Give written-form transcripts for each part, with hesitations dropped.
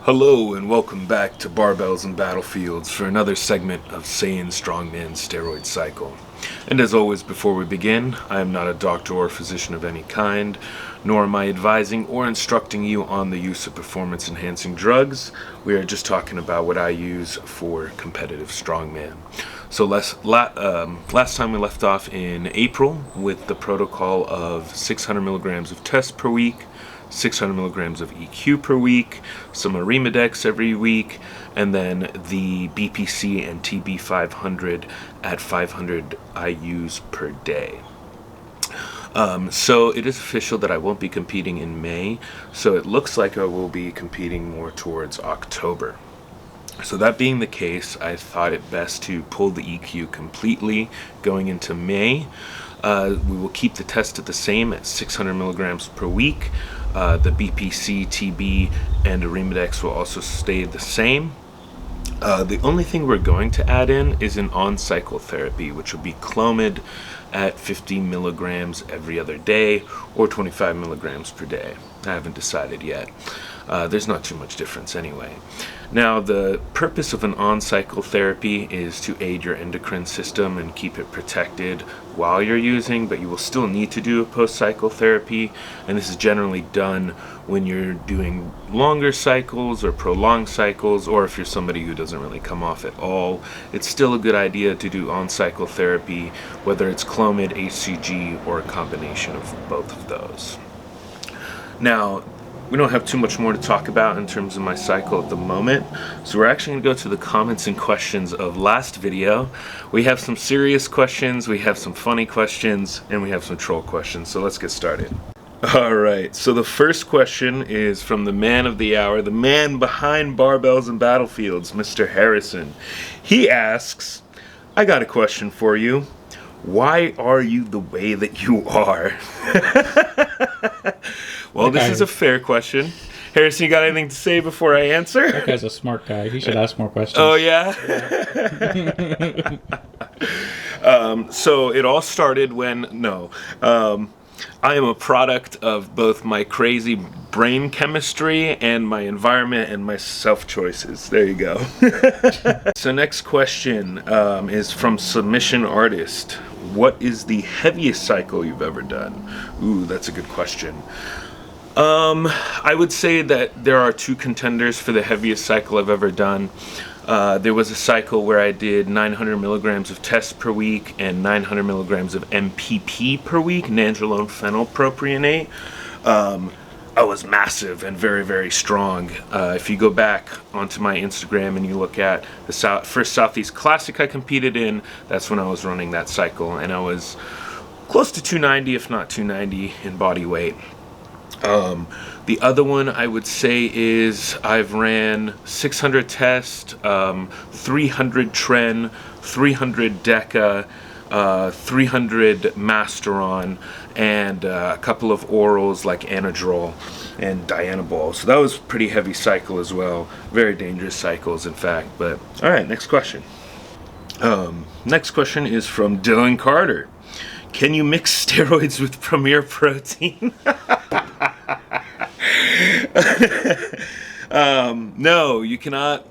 Hello and welcome back to Barbells and Battlefields for another segment of Saiyan Strongman Steroid Cycle. And as always, before we begin, I am not a doctor or physician of any kind, nor am I advising or instructing you on the use of performance-enhancing drugs. We are just talking about what I use for competitive strongman. So last time we left off in April with the protocol of 600 milligrams of test per week, 600 milligrams of EQ per week, some Arimidex every week, and then the BPC and TB 500 at 500 IUs per day. So it is official that I won't be competing in May, so it looks like I will be competing more towards October. So that being the case, I thought it best to pull the EQ completely going into May. We will keep the test at the same at 600 milligrams per week. The BPC, TB, and Arimidex will also stay the same. The only thing we're going to add in is an on-cycle therapy, which will be Clomid at 50 milligrams every other day or 25 milligrams per day. I haven't decided yet. There's not too much difference anyway. Now, the purpose of an on-cycle therapy is to aid your endocrine system and keep it protected while you're using, but you will still need to do a post-cycle therapy, and this is generally done when you're doing longer cycles or prolonged cycles, or if you're somebody who doesn't really come off at all. It's still a good idea to do on-cycle therapy, whether it's Clomid, HCG, or a combination of both of those. Now, we don't have too much more to talk about in terms of my cycle at the moment, so we're actually going to go to the comments and questions of last video. We have some serious questions, we have some funny questions, and we have some troll questions, so let's get started. Alright, so the first question is from the man of the hour, the man behind Barbells and Battlefields, Mr. Harrison. He asks, I got a question for you. Why are you the way that you are? Well, this is a fair question. Harrison, you got anything to say before I answer? That guy's a smart guy. He should ask more questions. Oh, yeah? So it all started when, I am a product of both my crazy brain chemistry and my environment and my self-choices. There you go. So next question is from Submission Artist. What is the heaviest cycle you've ever done? Ooh, that's a good question. I would say that there are two contenders for the heaviest cycle I've ever done. There was a cycle where I did 900 milligrams of test per week and 900 milligrams of MPP per week, nandrolone phenylpropionate. I was massive and very, very strong. If you go back onto my Instagram and you look at the first Southeast Classic I competed in, that's when I was running that cycle, and I was close to 290, if not 290 in body weight. The other one I would say is I've ran 600 test, 300 tren, 300 deca, 300 masteron, and a couple of orals like anadrol and dianabol. So that was a pretty heavy cycle as well. Very dangerous cycles, in fact. But all right, next question. Next question is from Dylan Carter. Can you mix steroids with Premier Protein? No, you cannot.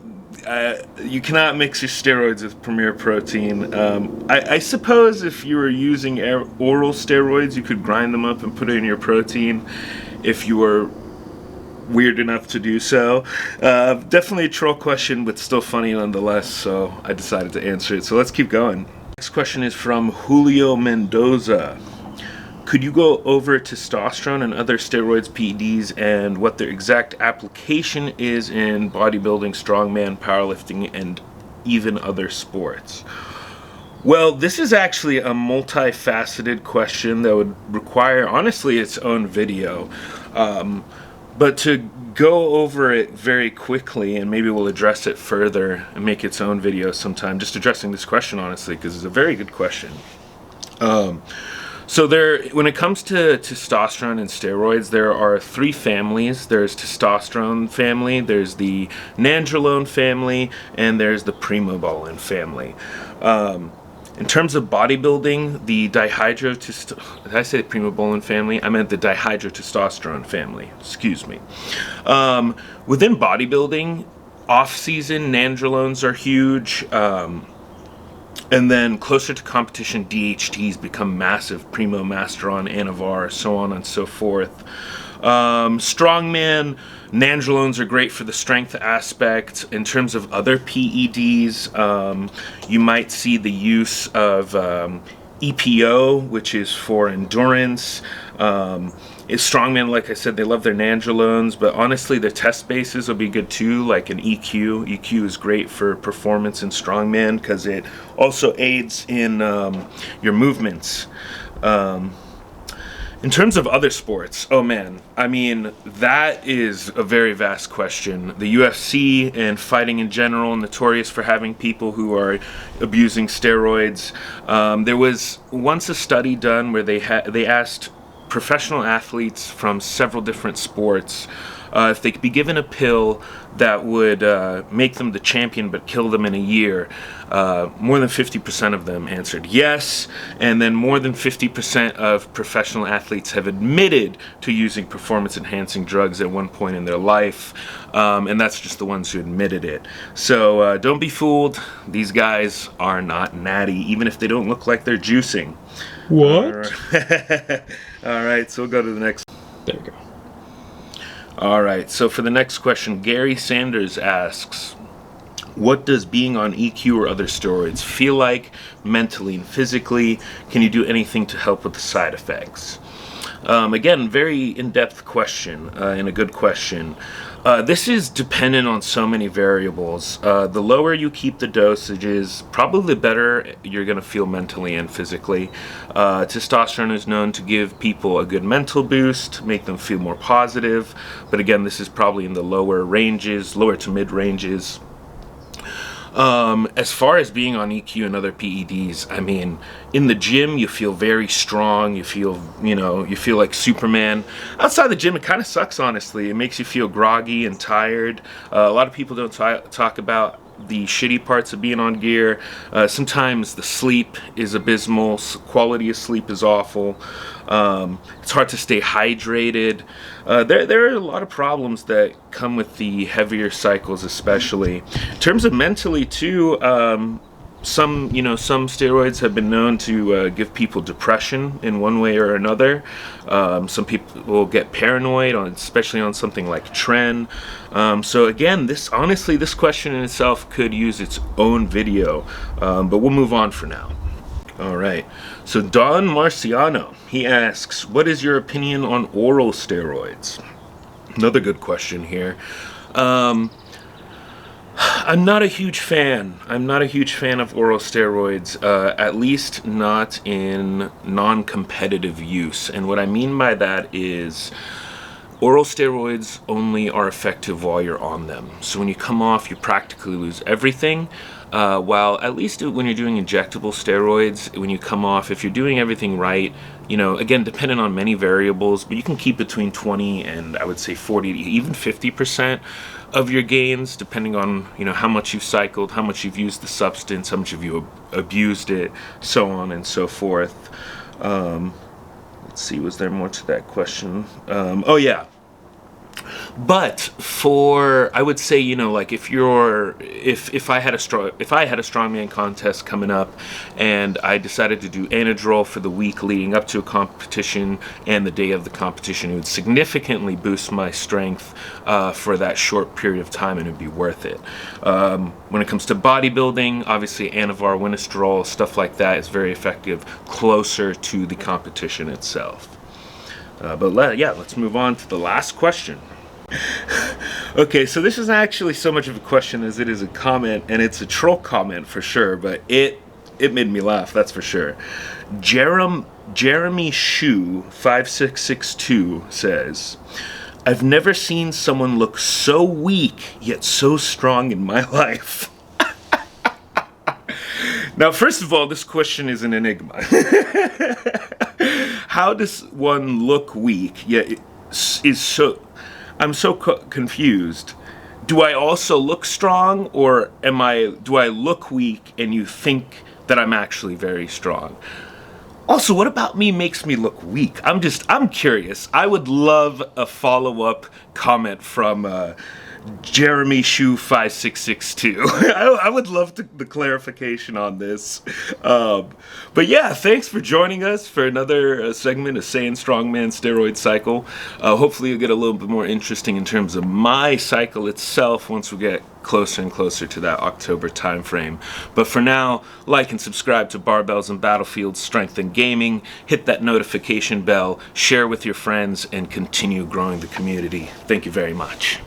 You cannot mix your steroids with Premier Protein. I suppose if you were using oral steroids, you could grind them up and put it in your protein if you were weird enough to do so. Definitely a troll question, but still funny nonetheless, so I decided to answer it. So let's keep going. Next question is from Julio Mendoza. Could you go over testosterone and other steroids, PEDs, and what their exact application is in bodybuilding, strongman, powerlifting, and even other sports? Well, this is actually a multifaceted question that would require, honestly, its own video. But to go over it very quickly, and maybe we'll address it further and make its own video sometime, just addressing this question, honestly, because it's a very good question. So when it comes to testosterone and steroids, there are three families. There's testosterone family, there's the nandrolone family, and there's the primobolan family. In terms of bodybuilding, the did I say the primobolan family? I meant the dihydrotestosterone family. Excuse me. Within bodybuilding, off-season nandrolones are huge. And then closer to competition, DHTs become massive. Primo, Masteron, Anavar, so on and so forth. Strongman, nandrolones are great for the strength aspect. In terms of other PEDs, you might see the use of EPO, which is for endurance. Is Strongman, like I said, they love their nandrolones, but honestly, their test bases will be good too, like an EQ. EQ is great for performance in Strongman because it also aids in your movements. In terms of other sports, oh man, I mean, that is a very vast question. The UFC and fighting in general, notorious for having people who are abusing steroids. There was once a study done where they asked professional athletes from several different sports if they could be given a pill that would make them the champion but kill them in a year. More than 50% of them answered yes, and then more than 50% of professional athletes have admitted to using performance-enhancing drugs at one point in their life, and that's just the ones who admitted it. So don't be fooled. These guys are not natty, even if they don't look like they're juicing. What? All right, so we'll go to the next. There we go. All right, so for the next question, Gary Sanders asks, what does being on EQ or other steroids feel like mentally and physically? Can you do anything to help with the side effects? Again, very in-depth question and a good question. This is dependent on so many variables. The lower you keep the dosages, probably the better you're going to feel mentally and physically. Testosterone is known to give people a good mental boost, make them feel more positive. But again, this is probably in the lower ranges, lower to mid ranges. As far as being on EQ and other PEDs, I mean, in the gym, you feel very strong. You feel like Superman. Outside the gym, it kind of sucks, honestly. It makes you feel groggy and tired. A lot of people don't talk about the shitty parts of being on gear. Sometimes the sleep is abysmal. Quality of sleep is awful. It's hard to stay hydrated. There are a lot of problems that come with the heavier cycles, especially. In terms of mentally too, some steroids have been known to give people depression in one way or another. Some people will get paranoid, especially on something like tren. So again, this question in itself could use its own video, but we'll move on for now. All right. So Don Marciano, he asks, what is your opinion on oral steroids? Another good question here. I'm not a huge fan. I'm not a huge fan of oral steroids, at least not in non-competitive use. And what I mean by that is oral steroids only are effective while you're on them. So when you come off, you practically lose everything. While at least when you're doing injectable steroids, when you come off, if you're doing everything right, again, dependent on many variables, but you can keep between 20 and I would say 40 to even 50% of your gains, depending on, how much you've cycled, how much you've used the substance, how much have you abused it, so on and so forth. Let's see, was there more to that question? Oh yeah. But I would say, like if I had a strongman contest coming up and I decided to do Anadrol for the week leading up to a competition and the day of the competition, it would significantly boost my strength for that short period of time, and it'd be worth it. When it comes to bodybuilding, obviously Anavar, Winstrol, stuff like that is very effective closer to the competition itself. Let's move on to the last question. Okay, so this isn't actually so much of a question as it is a comment, and it's a troll comment for sure, but it made me laugh, that's for sure. Jeremy Shu 5662 says, I've never seen someone look so weak yet so strong in my life. Now, first of all, this question is an enigma. How does one look weak yet is so... I'm so confused. Do I also look strong, or do I look weak and you think that I'm actually very strong. Also, what about me makes me look weak? I'm curious. I would love a follow-up comment from Jeremy Shoe 5662. I would love the clarification on this. But yeah, thanks for joining us for another segment of Saiyan Strongman Steroid Cycle. Hopefully it'll get a little bit more interesting in terms of my cycle itself once we get closer and closer to that October time frame. But for now, like and subscribe to Barbells and Battlefields Strength and Gaming. Hit that notification bell, share with your friends, and continue growing the community. Thank you very much.